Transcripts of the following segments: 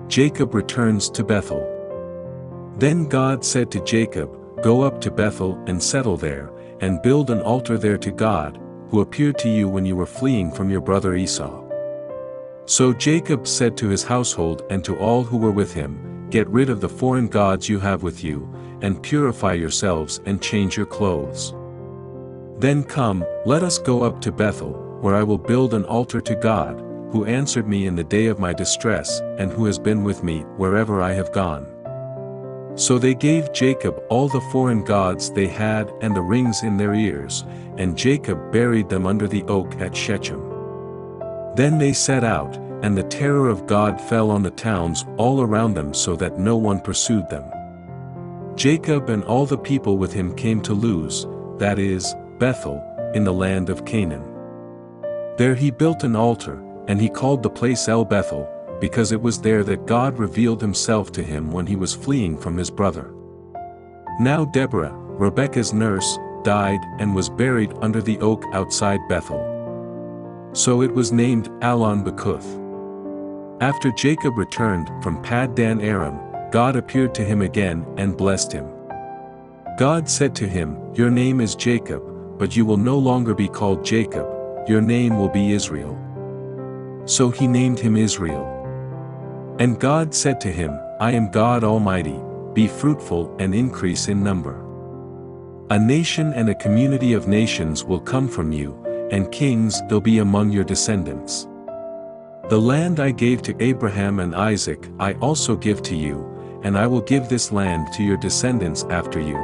Jacob returns to Bethel. Then God said to Jacob, "Go up to Bethel and settle there, and build an altar there to God, who appeared to you when you were fleeing from your brother Esau." So Jacob said to his household and to all who were with him, "Get rid of the foreign gods you have with you, and purify yourselves and change your clothes. Then come, let us go up to Bethel, where I will build an altar to God, who answered me in the day of my distress, and who has been with me wherever I have gone." So they gave Jacob all the foreign gods they had and the rings in their ears, and Jacob buried them under the oak at Shechem. Then they set out, and the terror of God fell on the towns all around them so that no one pursued them. Jacob and all the people with him came to Luz, that is, Bethel, in the land of Canaan. There he built an altar, and he called the place El Bethel, because it was there that God revealed himself to him when he was fleeing from his brother. Now Deborah, Rebekah's nurse, died and was buried under the oak outside Bethel. So it was named Allon-Bacuth. After Jacob returned from Paddan Aram, God appeared to him again and blessed him. God said to him, "Your name is Jacob, but you will no longer be called Jacob, your name will be Israel." So he named him Israel. And God said to him, "I am God Almighty, be fruitful and increase in number. A nation and a community of nations will come from you, and kings will be among your descendants. The land I gave to Abraham and Isaac I also give to you, and I will give this land to your descendants after you."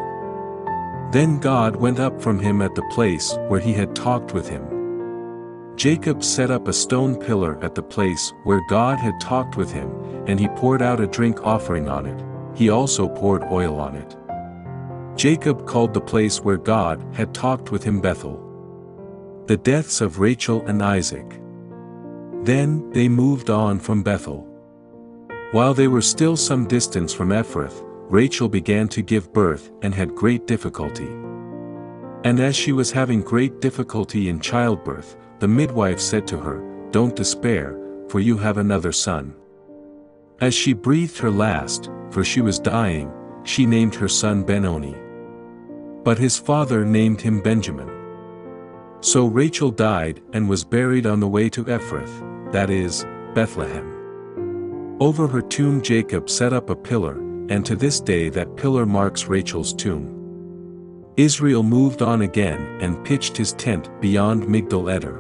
Then God went up from him at the place where he had talked with him. Jacob set up a stone pillar at the place where God had talked with him, and he poured out a drink offering on it. He also poured oil on it. Jacob called the place where God had talked with him Bethel. The deaths of Rachel and Isaac. Then they moved on from Bethel. While they were still some distance from Ephrath, Rachel began to give birth and had great difficulty. And as she was having great difficulty in childbirth, the midwife said to her, "Don't despair, for you have another son." As she breathed her last, for she was dying, she named her son Benoni. But his father named him Benjamin. So Rachel died and was buried on the way to Ephrath, that is, Bethlehem. Over her tomb Jacob set up a pillar, and to this day that pillar marks Rachel's tomb. Israel moved on again and pitched his tent beyond Migdal Eder.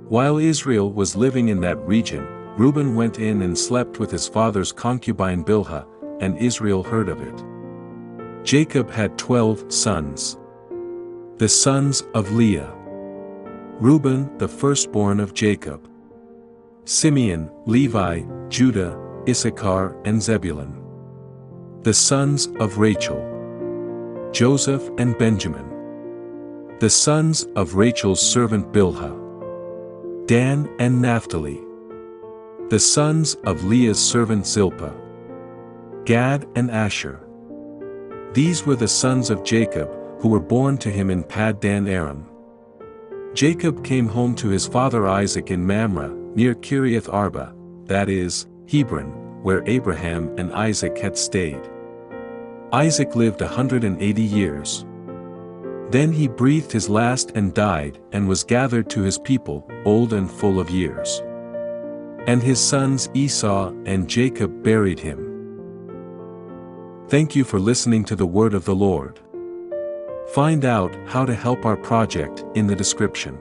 While Israel was living in that region, Reuben went in and slept with his father's concubine Bilhah, and Israel heard of it. Jacob had 12 sons. The sons of Leah. Reuben, the firstborn of Jacob. Simeon, Levi, Judah, Issachar, and Zebulun. The sons of Rachel. Joseph and Benjamin. The sons of Rachel's servant Bilhah. Dan and Naphtali. The sons of Leah's servant Zilpah. Gad and Asher. These were the sons of Jacob, who were born to him in Paddan Aram. Jacob came home to his father Isaac in Mamre, near Kiriath Arba, that is, Hebron, where Abraham and Isaac had stayed. Isaac lived 180 years. Then he breathed his last and died, and was gathered to his people, old and full of years. And his sons Esau and Jacob buried him. Thank you for listening to the word of the Lord. Find out how to help our project in the description.